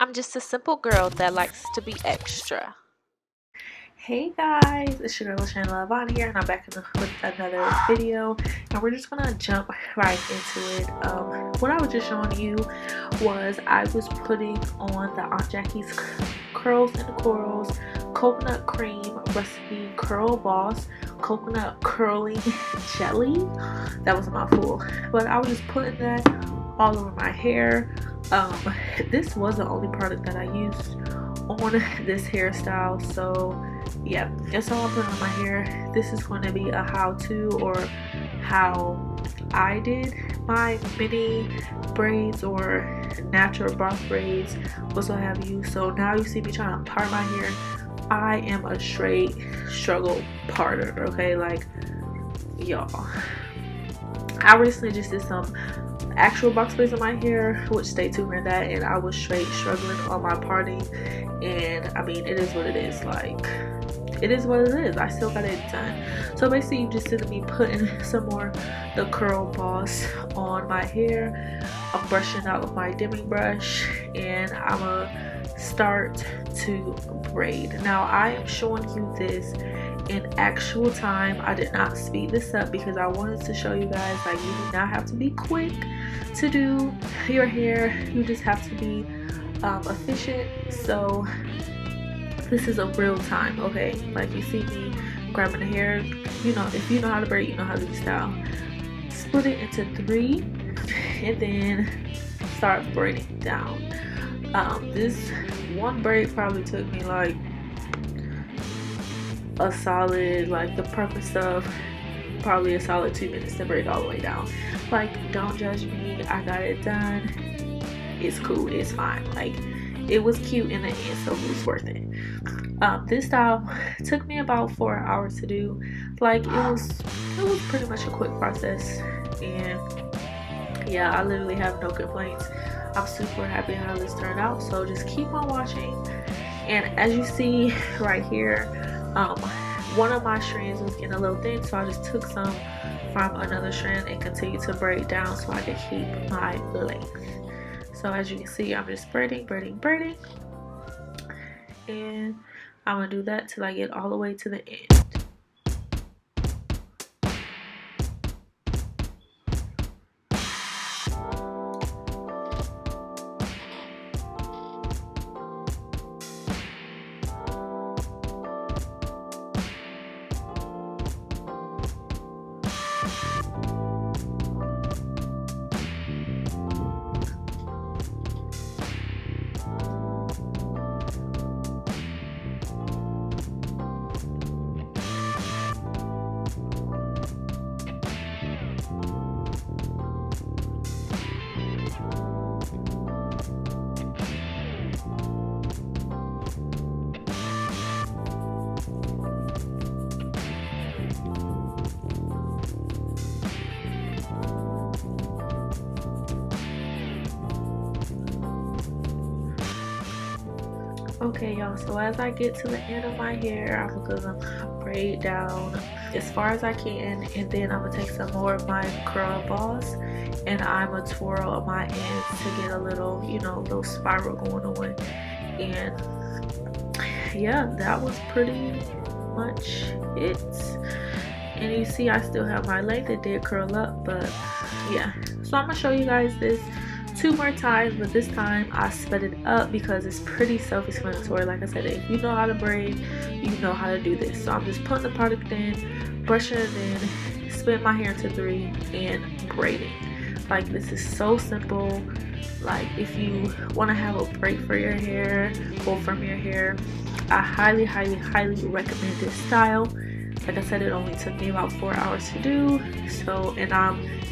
I'm just a simple girl that likes to be extra. Hey guys, it's your girl LaShayna LaVonne here, and I'm back with another video, and we're just gonna jump right into it. What I was just showing you was I was putting on the Aunt Jackie's Curls and Corals Coconut Cream Recipe Curl Boss Coconut Curling Jelly. That was a mouthful, but I was just putting that all over my hair. This was the only product that I used on this hairstyle, so yeah, that's all I'm putting on my hair. This is going to be a how-to, or how I did my mini braids or natural bark braids, what's what have you. So now you see me trying to part my hair. I am a straight struggle parter, okay? Like, y'all, I recently just did some actual box braids in my hair, which stay tuned for that, and I was straight struggling on my parting. And I mean, it is what it is. Like, it is what it is. I still got it done. So basically, you just see me putting some more the Curl Boss on my hair. I'm brushing out with my Deman Brush, and I'm gonna start to braid. Now I am showing you this in actual time. I did not speed this up because I wanted to show you guys, like, you do not have to be quick to do your hair. You just have to be efficient. So this is a real time, okay? Like, you see me grabbing the hair. You know, if you know how to braid, you know how to do style. Split it into 3 and then start braiding down. This one braid probably took me like a solid, like the perfect stuff, probably a solid 2 minutes to braid all the way down. Like, don't judge me, I got it done. It's cool, it's fine. Like, it was cute in the end, so it was worth it. This style took me about 4 hours to do. Like, it was pretty much a quick process, and yeah, I literally have no complaints. I'm super happy how this turned out, so just keep on watching. And as you see right here, one of my strands was getting a little thin, so I just took some from another strand and continued to braid down so I could keep my length. So as you can see, I'm just braiding, and I'm gonna do that till I get all the way to the end. Okay, y'all, so as I get to the end of my hair, I'm gonna braid down as far as I can, and then I'm gonna take some more of my Curl Boss and I'm gonna twirl on my ends to get a little, you know, little spiral going on. And yeah, that was pretty much it. And you see I still have my length. It did curl up, but yeah. So I'm gonna show you guys this 2 more times, but this time I sped it up because it's pretty self-explanatory. Like I said, if you know how to braid, you know how to do this. So I'm just putting the product in, brushing it in, spin my hair to 3, and braiding. Like, this is so simple. Like, if you want to have a break for your hair or from your hair, I highly recommend this style. Like I said, it only took me about 4 hours to do. So, and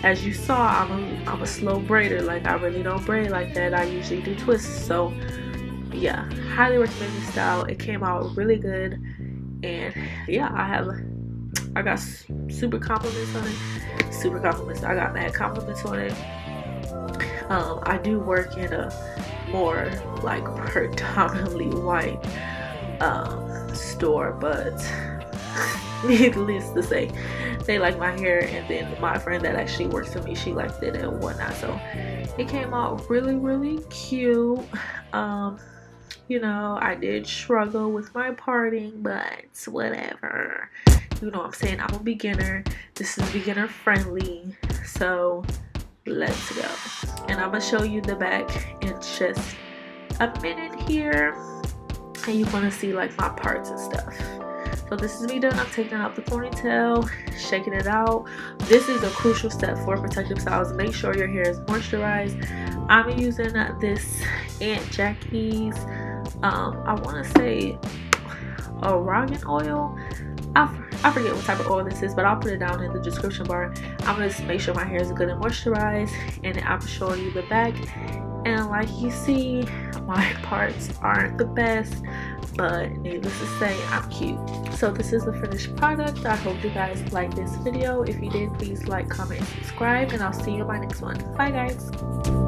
as you saw, I'm a slow braider. Like, I really don't braid like that. I usually do twists. So yeah, highly recommend this style. It came out really good, and yeah, I got super compliments on it. Super compliments. I got mad compliments on it. I do work in a more like predominantly white store, but needless to say, they like my hair, and then my friend that actually works for me, she liked it and whatnot. So it came out really cute. You know, I did struggle with my parting, but whatever. You know what I'm saying? I'm a beginner. This is beginner friendly. So let's go. And I'm gonna show you the back in just a minute here. And you're gonna see like my parts and stuff. So this is me done. I'm taking out the ponytail, shaking it out. This is a crucial step for protective styles. Make sure your hair is moisturized. I'm using this Aunt Jackie's, I want to say argan oil. I forget what type of oil this is, but I'll put it down in the description bar. I'm going to make sure my hair is good and moisturized, and I'm showing you the back. And like you see, my parts aren't the best, but needless to say, I'm cute. So this is the finished product. I hope you guys like this video. If you did, please like, comment, and subscribe, and I'll see you in my next one. Bye guys.